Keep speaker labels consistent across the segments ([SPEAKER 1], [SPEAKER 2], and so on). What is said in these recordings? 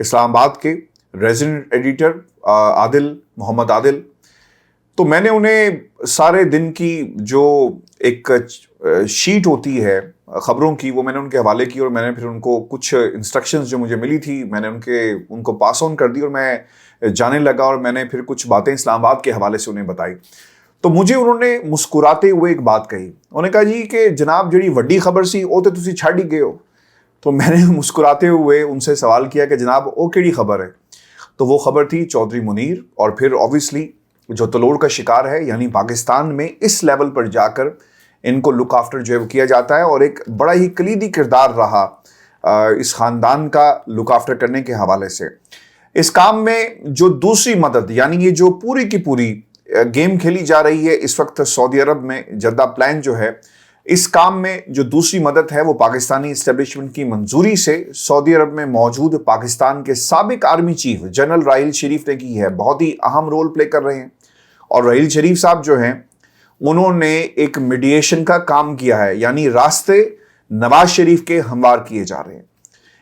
[SPEAKER 1] اسلام آباد کے resident editor محمد عادل. تو میں نے انہیں سارے دن کی جو ایک شیٹ ہوتی ہے خبروں کی وہ میں نے ان کے حوالے کی, اور میں نے پھر ان کو کچھ انسٹرکشنز جو مجھے ملی تھی میں نے ان کو پاس آن کر دی, اور میں جانے لگا اور میں نے پھر کچھ باتیں اسلام آباد کے حوالے سے انہیں بتائی. تو مجھے انہوں نے مسکراتے ہوئے ایک بات کہی. انہوں نے کہا جی کہ جناب جڑی وڈی خبر سی وہ تو تسی چھڈ ہی گئے ہو. تو میں نے مسکراتے ہوئے ان سے سوال کیا کہ جناب وہ کیڑی خبر ہے؟ تو وہ خبر تھی چودھری منیر, اور پھر اوبویسلی جو تلوڑ کا شکار ہے یعنی پاکستان میں اس لیول پر جا کر ان کو لک آفٹر جو ہے وہ کیا جاتا ہے, اور ایک بڑا ہی کلیدی کردار رہا اس خاندان کا لک آفٹر کرنے کے حوالے سے. اس کام میں جو دوسری مدد یعنی یہ جو پوری کی پوری گیم کھیلی جا رہی ہے اس وقت سعودی عرب میں جدہ پلان جو ہے, اس کام میں جو دوسری مدد ہے وہ پاکستانی اسٹیبلشمنٹ کی منظوری سے سعودی عرب میں موجود پاکستان کے سابق army chief general Raheel Sharif نے کی ہے. بہت ہی اہم رول پلے کر رہے ہیں, اور راحیل شریف صاحب جو ہیں انہوں نے ایک میڈییشن کا کام کیا ہے, یعنی راستے نواز شریف کے ہموار کیے جا رہے ہیں.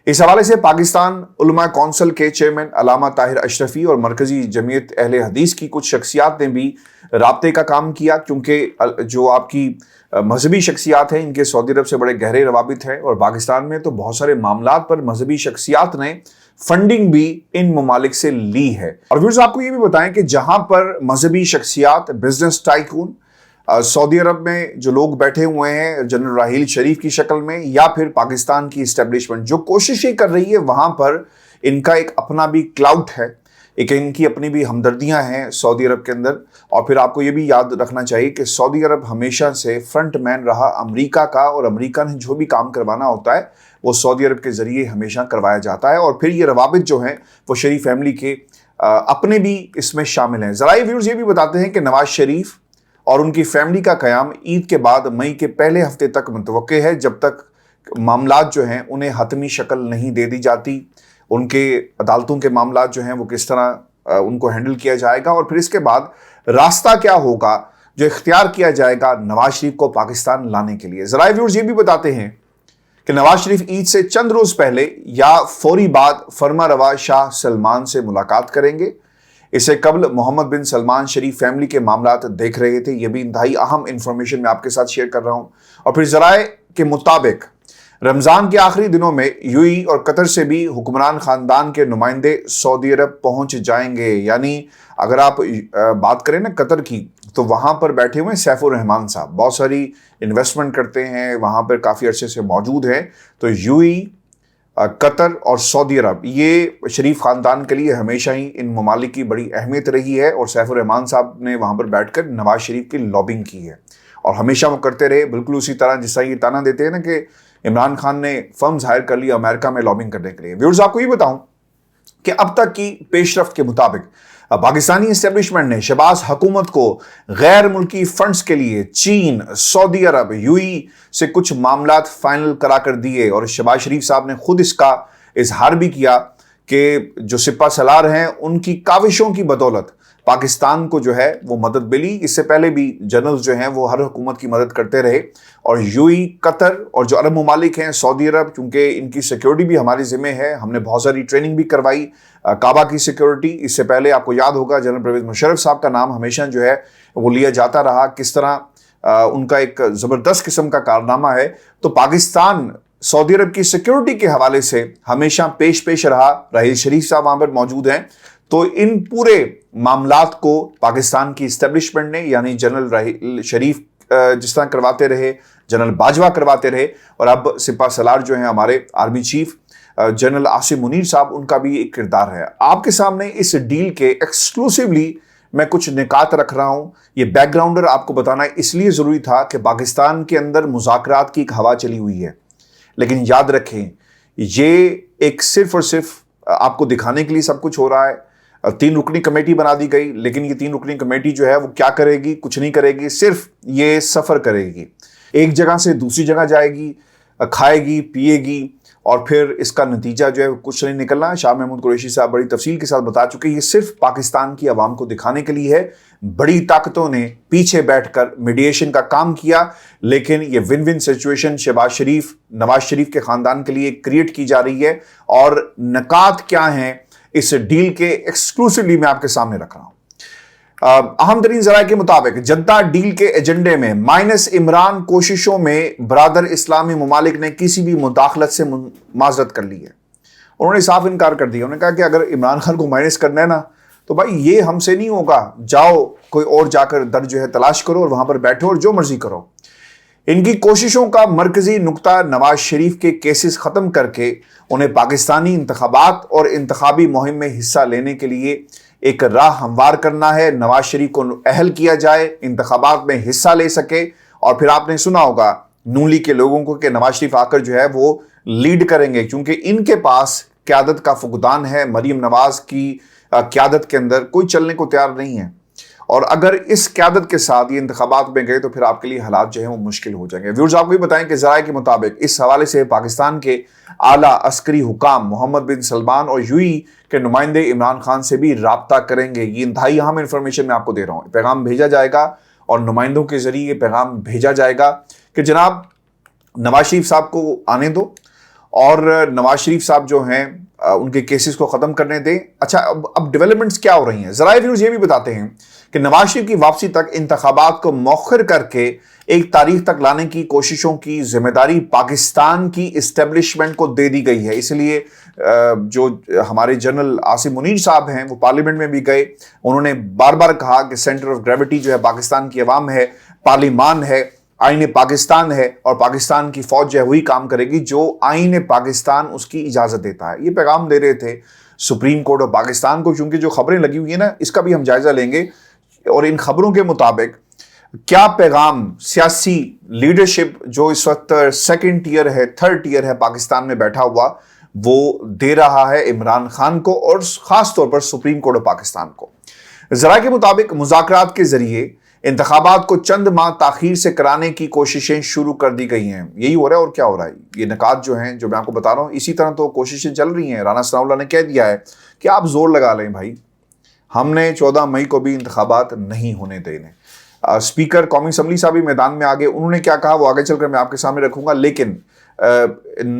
[SPEAKER 1] اس حوالے سے پاکستان علماء کونسل کے چیئرمین علامہ طاہر اشرفی اور مرکزی جمعیت اہل حدیث کی کچھ شخصیات نے بھی رابطے کا کام کیا, کیونکہ جو آپ کی مذہبی شخصیات ہیں ان کے سعودی عرب سے بڑے گہرے روابط ہیں, اور پاکستان میں تو بہت سارے معاملات پر مذہبی شخصیات نے فنڈنگ بھی ان ممالک سے لی ہے. اور ویورز آپ کو یہ بھی بتائیں کہ جہاں پر مذہبی شخصیات, بزنس ٹائکون سعودی عرب میں جو لوگ بیٹھے ہوئے ہیں جنرل راحیل شریف کی شکل میں, یا پھر پاکستان کی اسٹیبلشمنٹ جو کوششیں کر رہی ہے, وہاں پر ان کا ایک اپنا بھی کلاؤٹ ہے, ایک ان کی اپنی بھی ہمدردیاں ہیں سعودی عرب کے اندر. اور پھر آپ کو یہ بھی یاد رکھنا چاہیے کہ سعودی عرب ہمیشہ سے فرنٹ مین رہا امریکہ کا, اور امریکہ نے جو بھی کام کروانا ہوتا ہے وہ سعودی عرب کے ذریعے ہمیشہ کروایا جاتا ہے. اور پھر یہ روابط جو ہیں وہ شریف فیملی کے اپنے بھی اس میں شامل ہیں. ذرائع ویورز یہ بھی بتاتے ہیں کہ نواز شریف اور ان کی فیملی کا قیام عید کے بعد مئی کے پہلے ہفتے تک متوقع ہے, جب تک معاملات جو ہیں انہیں حتمی شکل نہیں دے دی جاتی. ان کے عدالتوں کے معاملات جو ہیں وہ کس طرح ان کو ہینڈل کیا جائے گا, اور پھر اس کے بعد راستہ کیا ہوگا جو اختیار کیا جائے گا نواز شریف کو پاکستان لانے کے لیے. ذرائع ویورز یہ بھی بتاتے ہیں کہ نواز شریف عید سے چند روز پہلے یا فوری بعد فرما روا شاہ سلمان سے ملاقات کریں گے. اس سے قبل محمد بن سلمان شریف فیملی کے معاملات دیکھ رہے تھے. یہ بھی انتہائی اہم انفارمیشن میں آپ کے ساتھ شیئر کر رہا ہوں. اور پھر ذرائع کے مطابق رمضان کے آخری دنوں میں یو ای اور قطر سے بھی حکمران خاندان کے نمائندے سعودی عرب پہنچ جائیں گے. یعنی اگر آپ بات کریں نا قطر کی, تو وہاں پر بیٹھے ہوئے سیف الرحمان صاحب بہت ساری انویسٹمنٹ کرتے ہیں, وہاں پر کافی عرصے سے موجود ہیں. تو یو ای, قطر اور سعودی عرب یہ شریف خاندان کے لیے ہمیشہ ہی ان ممالک کی بڑی اہمیت رہی ہے, اور سیف الرحمان صاحب نے وہاں پر بیٹھ کر نواز شریف کی لابنگ کی ہے, اور ہمیشہ وہ کرتے رہے. بالکل اسی طرح جس طرح یہ تانا دیتے ہیں نا کہ عمران خان نے فرمز ہائر کر لی امریکہ میں لابنگ کرنے کے لیے. ویورز آپ کو یہ بتاؤں کہ اب تک کی پیش رفت کے مطابق پاکستانی اسٹیبلشمنٹ نے شہباز حکومت کو غیر ملکی فنڈز کے لیے چین, سعودی عرب, یو ای سے کچھ معاملات فائنل کرا کر دیے, اور شہباز شریف صاحب نے خود اس کا اظہار بھی کیا کہ جو سپہ سالار ہیں ان کی کاوشوں کی بدولت پاکستان کو جو ہے وہ مدد ملی. اس سے پہلے بھی جنرلز جو ہیں وہ ہر حکومت کی مدد کرتے رہے, اور یو ای, قطر اور جو عرب ممالک ہیں سعودی عرب, چونکہ ان کی سیکیورٹی بھی ہمارے ذمہ ہے, ہم نے بہت ساری ٹریننگ بھی کروائی کعبہ کی سیکیورٹی. اس سے پہلے آپ کو یاد ہوگا جنرل پرویز مشرف صاحب کا نام ہمیشہ جو ہے وہ لیا جاتا رہا, کس طرح ان کا ایک زبردست قسم کا کارنامہ ہے. تو پاکستان سعودی عرب کی سیکیورٹی کے حوالے سے ہمیشہ پیش رہا. راحیل شریف صاحب وہاں پر موجود ہیں, تو ان پورے معاملات کو پاکستان کی اسٹیبلشمنٹ نے یعنی جنرل راحیل شریف جس طرح کرواتے رہے, جنرل باجوہ کرواتے رہے, اور اب سپہ سالار جو ہیں ہمارے army chief general Asim Munir صاحب, ان کا بھی ایک کردار ہے. آپ کے سامنے اس ڈیل کے ایکسکلوسیولی میں کچھ نکات رکھ رہا ہوں. یہ بیک گراؤنڈر آپ کو بتانا اس لیے ضروری تھا کہ پاکستان کے اندر مذاکرات کی ایک ہوا چلی ہوئی ہے, لیکن یاد رکھیں یہ ایک صرف اور صرف آپ کو دکھانے کے لیے سب کچھ ہو رہا ہے. 3 رکنی کمیٹی بنا دی گئی, لیکن یہ 3 رکنی کمیٹی جو ہے وہ کیا کرے گی؟ کچھ نہیں کرے گی, صرف یہ سفر کرے گی, ایک جگہ سے دوسری جگہ جائے گی, کھائے گی, پیے گی, اور پھر اس کا نتیجہ جو ہے کچھ نہیں نکلنا. شاہ محمود قریشی صاحب بڑی تفصیل کے ساتھ بتا چکے. یہ صرف پاکستان کی عوام کو دکھانے کے لیے ہے. بڑی طاقتوں نے پیچھے بیٹھ کر میڈیشن کا کام کیا, لیکن یہ ون ون سچویشن شہباز شریف, نواز شریف کے خاندان کے لیے کریٹ کی جا رہی ہے. اور نکات کیا ہیں اس ڈیل کے, ایکسکلوسیولی میں آپ کے سامنے رکھ رہا ہوں. اہم ترین ذرائع کے مطابق جدہ ڈیل کے ایجنڈے میں مائنس عمران کوششوں میں برادر اسلامی ممالک نے کسی بھی مداخلت سے معذرت کر لی ہے. انہوں نے صاف انکار کر دیا. انہوں نے کہا کہ اگر عمران خان کو مائنس کرنا ہے نا تو بھائی یہ ہم سے نہیں ہوگا, جاؤ کوئی اور جا کر در جو ہے تلاش کرو اور وہاں پر بیٹھو اور جو مرضی کرو. ان کی کوششوں کا مرکزی نقطہ نواز شریف کے کیسز ختم کر کے انہیں پاکستانی انتخابات اور انتخابی مہم میں حصہ لینے کے لیے ایک راہ ہموار کرنا ہے. نواز شریف کو اہل کیا جائے, انتخابات میں حصہ لے سکے. اور پھر آپ نے سنا ہوگا نون لیگ کے لوگوں کو کہ نواز شریف آ کر جو ہے وہ لیڈ کریں گے, کیونکہ ان کے پاس قیادت کا فقدان ہے. مریم نواز کی قیادت کے اندر کوئی چلنے کو تیار نہیں ہے. اور اگر اس قیادت کے ساتھ یہ انتخابات میں گئے تو پھر آپ کے لیے حالات جو ہیں وہ مشکل ہو جائیں گے. ویورز آپ کو بھی بتائیں کہ ذرائع کے مطابق اس حوالے سے پاکستان کے اعلیٰ عسکری حکام محمد بن سلمان اور یو ای کے نمائندے عمران خان سے بھی رابطہ کریں گے. یہ انتہائی اہم انفارمیشن میں آپ کو دے رہا ہوں. پیغام بھیجا جائے گا اور نمائندوں کے ذریعے یہ پیغام بھیجا جائے گا کہ جناب نواز شریف صاحب کو آنے دو اور نواز شریف صاحب جو ہیں ان کے کیسز کو ختم کرنے دیں. اچھا اب ڈیولپمنٹس کیا ہو رہی ہیں؟ ذرائع ویوز یہ بھی بتاتے ہیں کہ نواز شریف کی واپسی تک انتخابات کو مؤخر کر کے ایک تاریخ تک لانے کی کوششوں کی ذمہ داری پاکستان کی اسٹیبلشمنٹ کو دے دی گئی ہے. اس لیے جو ہمارے جنرل عاصم منیر صاحب ہیں وہ پارلیمنٹ میں بھی گئے. انہوں نے بار بار کہا کہ سینٹر آف گریوٹی جو ہے پاکستان کی عوام ہے, پارلیمان ہے, آئین پاکستان ہے, اور پاکستان کی فوج جو ہے وہی کام کرے گی جو آئین پاکستان اس کی اجازت دیتا ہے. یہ پیغام دے رہے تھے سپریم کورٹ آف پاکستان کو, کیونکہ جو خبریں لگی ہوئی ہیں نا اس کا بھی ہم جائزہ لیں گے. اور ان خبروں کے مطابق کیا پیغام سیاسی لیڈرشپ جو اس وقت سیکنڈ ٹیئر ہے, تھرڈ ٹیئر ہے پاکستان میں بیٹھا ہوا, وہ دے رہا ہے عمران خان کو اور خاص طور پر سپریم کورٹ آف پاکستان کو. ذرائع کے مطابق مذاکرات کے ذریعے انتخابات کو چند ماہ تاخیر سے کرانے کی کوششیں شروع کر دی گئی ہیں. یہی ہو رہا ہے اور کیا ہو رہا ہے. یہ نکات جو ہیں جو میں آپ کو بتا رہا ہوں اسی طرح تو کوششیں چل رہی ہیں. رانا ثناء اللہ نے کہہ دیا ہے کہ آپ زور لگا لیں بھائی, ہم نے 14 مئی کو بھی انتخابات نہیں ہونے دینے. اسپیکر قومی اسمبلی صاحب بھی میدان میں آگے. انہوں نے کیا کہا وہ آگے چل کر میں آپ کے سامنے رکھوں گا, لیکن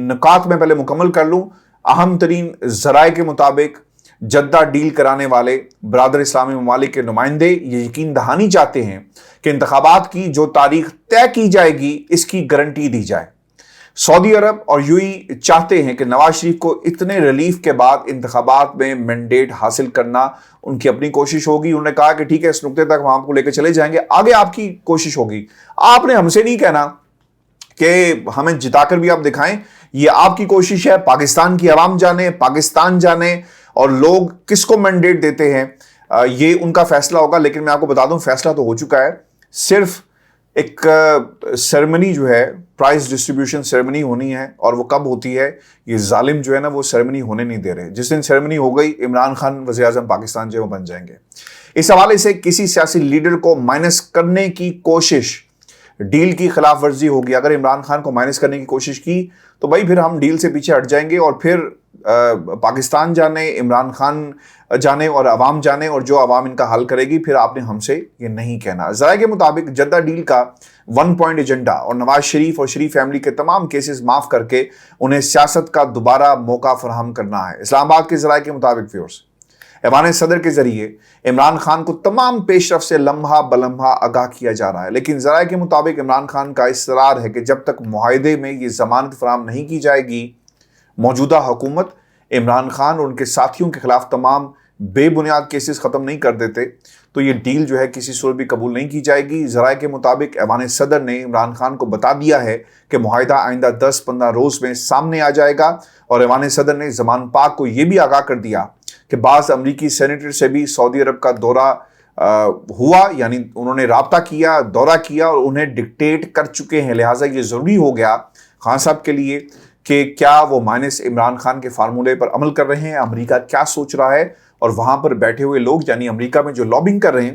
[SPEAKER 1] نکات میں پہلے مکمل کر لوں. اہم ترین ذرائع کے مطابق جدہ ڈیل کرانے والے برادر اسلامی ممالک کے نمائندے یہ یقین دہانی چاہتے ہیں کہ انتخابات کی جو تاریخ طے کی جائے گی اس کی گارنٹی دی جائے. سعودی عرب اور یو ای چاہتے ہیں کہ نواز شریف کو اتنے ریلیف کے بعد انتخابات میں مینڈیٹ حاصل کرنا ان کی اپنی کوشش ہوگی. انہوں نے کہا کہ ٹھیک ہے اس نقطے تک ہم آپ کو لے کے چلے جائیں گے, آگے آپ کی کوشش ہوگی. آپ نے ہم سے نہیں کہنا کہ ہمیں جتا کر بھی آپ دکھائیں, یہ آپ کی کوشش ہے. پاکستان کی عوام جانے, پاکستان جانے, اور لوگ کس کو مینڈیٹ دیتے ہیں یہ ان کا فیصلہ ہوگا. لیکن میں آپ کو بتا دوں فیصلہ تو ہو چکا ہے. صرف ایک سیرمنی جو ہے پرائز ڈسٹریبیوشن سیرمنی ہونی ہے, اور وہ کب ہوتی ہے؟ یہ ظالم جو ہے نا وہ سیرمنی ہونے نہیں دے رہے. جس دن سیرمنی ہو گئی عمران خان وزیر اعظم پاکستان جو ہے وہ بن جائیں گے. اس حوالے سے کسی سیاسی لیڈر کو مائنس کرنے کی کوشش ڈیل کی خلاف ورزی ہوگی. اگر عمران خان کو مائنس کرنے کی کوشش کی تو بھائی پھر ہم ڈیل سے پیچھے ہٹ جائیں گے, اور پھر پاکستان جانے, عمران خان جانے اور عوام جانے, اور جو عوام ان کا حل کرے گی پھر آپ نے ہم سے یہ نہیں کہنا. ذرائع کے مطابق جدہ ڈیل کا 1 پوائنٹ ایجنڈا اور نواز شریف اور شریف فیملی کے تمام کیسز معاف کر کے انہیں سیاست کا دوبارہ موقع فراہم کرنا ہے. اسلام آباد کے ذرائع کے مطابق ویورز ایوان صدر کے ذریعے عمران خان کو تمام پیش رفت سے لمحہ بلمحہ آگاہ کیا جا رہا ہے. لیکن ذرائع کے مطابق عمران خان کا اصرار ہے کہ جب تک معاہدے میں یہ ضمانت فراہم نہیں کی جائے گی موجودہ حکومت عمران خان اور ان کے ساتھیوں کے خلاف تمام بے بنیاد کیسز ختم نہیں کر دیتے تو یہ ڈیل جو ہے کسی صورت بھی قبول نہیں کی جائے گی. ذرائع کے مطابق ایوان صدر نے عمران خان کو بتا دیا ہے کہ معاہدہ آئندہ 10-15 روز میں سامنے آ جائے گا, اور ایوان صدر نے زمان پاک کو یہ بھی آگاہ کر دیا کہ بعض امریکی سینیٹر سے بھی سعودی عرب کا دورہ ہوا, یعنی انہوں نے رابطہ کیا, دورہ کیا اور انہیں ڈکٹیٹ کر چکے ہیں. لہٰذا یہ ضروری ہو گیا خان صاحب کے لیے کہ کیا وہ مائنس عمران خان کے فارمولے پر عمل کر رہے ہیں, امریکہ کیا سوچ رہا ہے, اور وہاں پر بیٹھے ہوئے لوگ یعنی امریکہ میں جو لابنگ کر رہے ہیں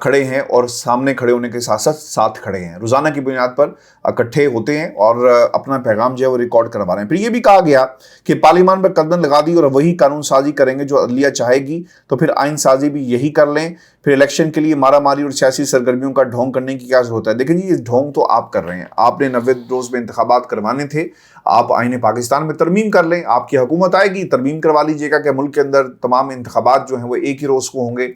[SPEAKER 1] کھڑے ہیں اور سامنے کھڑے ہونے کے ساتھ ساتھ کھڑے ہیں، روزانہ کی بنیاد پر اکٹھے ہوتے ہیں اور اپنا پیغام جو ہے وہ ریکارڈ کروا رہے ہیں۔ پھر یہ بھی کہا گیا کہ پارلیمان پر قدم لگا دی اور وہی قانون سازی کریں گے جو عدلیہ چاہے گی، تو پھر آئین سازی بھی یہی کر لیں، پھر الیکشن کے لیے مارا ماری اور سیاسی سرگرمیوں کا ڈھونگ کرنے کی کیا ضرورت ہے۔ دیکھیں جی، یہ ڈھونگ تو آپ کر رہے ہیں، آپ نے 90 روز میں انتخابات کروانے تھے، آپ آئین پاکستان میں ترمیم کر لیں، آپ کی حکومت آئے گی، ترمیم کروا لیجئے گا کہ ملک کے اندر تمام انتخابات جو ہیں وہ ایک ہی روز کو ہوں گے۔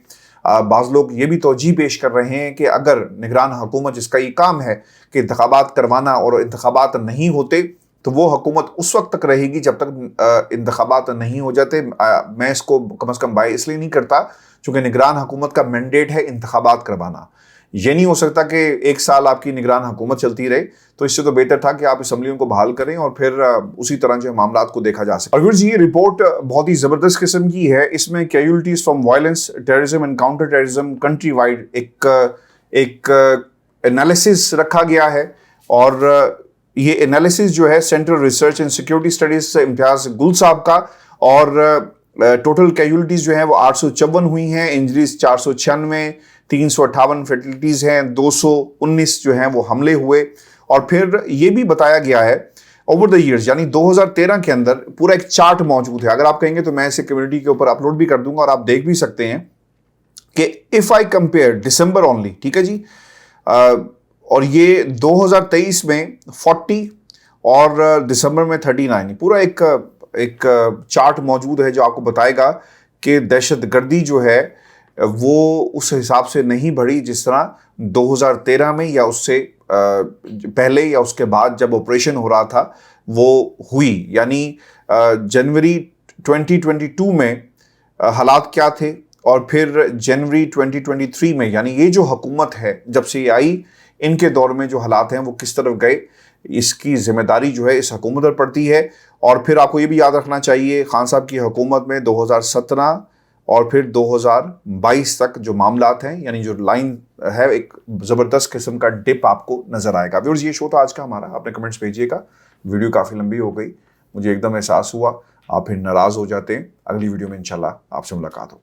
[SPEAKER 1] بعض لوگ یہ بھی توجیہ پیش کر رہے ہیں کہ اگر نگران حکومت جس کا یہ کام ہے کہ انتخابات کروانا اور انتخابات نہیں ہوتے تو وہ حکومت اس وقت تک رہے گی جب تک انتخابات نہیں ہو جاتے۔ میں اس کو کم از کم بائی اس لیے نہیں کرتا چونکہ نگران حکومت کا مینڈیٹ ہے انتخابات کروانا۔ یہ نہیں ہو سکتا کہ 1 سال آپ کی نگران حکومت چلتی رہے، تو اس سے تو بہتر تھا کہ آپ اسمبلیوں کو بحال کریں اور پھر اسی طرح جو معاملات کو دیکھا جا سکے۔ اور پھر یہ رپورٹ بہت ہی زبردست قسم کی ہے، اس میں casualties from violence, terrorism and counter terrorism country wide ایک انالیسس رکھا گیا ہے، اور یہ انالیسس جو ہے central research and security studies سے امتیاز گل صاحب کا، اور ٹوٹل کیجویلٹیز جو ہیں وہ 854 ہوئی ہیں، انجریز 496، 358 فیٹلٹیز ہیں، 219 جو ہیں وہ حملے ہوئے۔ اور پھر یہ بھی بتایا گیا ہے اوور دا ایئرز، یعنی 2013 کے اندر پورا ایک چارٹ موجود ہے، اگر آپ کہیں گے تو میں اسے کمیونٹی کے اوپر اپلوڈ بھی کر دوں گا اور آپ دیکھ بھی سکتے ہیں کہ if I compare December only, ٹھیک ہے جی، اور یہ 2023 میں 40 اور دسمبر میں 39، پورا ایک چارٹ موجود ہے جو آپ کو بتائے گا کہ دہشت گردی جو ہے وہ اس حساب سے نہیں بڑھی جس طرح 2013 میں یا اس سے پہلے یا اس کے بعد جب آپریشن ہو رہا تھا وہ ہوئی۔ یعنی جنوری 2022 میں حالات کیا تھے، اور پھر جنوری 2023 میں، یعنی یہ جو حکومت ہے جب سے یہ آئی، ان کے دور میں جو حالات ہیں وہ کس طرف گئے، اس کی ذمہ داری جو ہے اس حکومت پر پڑتی ہے۔ اور پھر آپ کو یہ بھی یاد رکھنا چاہیے خان صاحب کی حکومت میں 2017 اور پھر 2022 تک جو معاملات ہیں، یعنی جو لائن ہے، ایک زبردست قسم کا ڈپ آپ کو نظر آئے گا۔ ویورز، یہ شو تھا آج کا ہمارا، آپ نے کمنٹس بھیجیے گا، ویڈیو کافی لمبی ہو گئی، مجھے ایک دم احساس ہوا آپ پھر ناراض ہو جاتے ہیں۔ اگلی ویڈیو میں انشاءاللہ آپ سے ملاقات ہو۔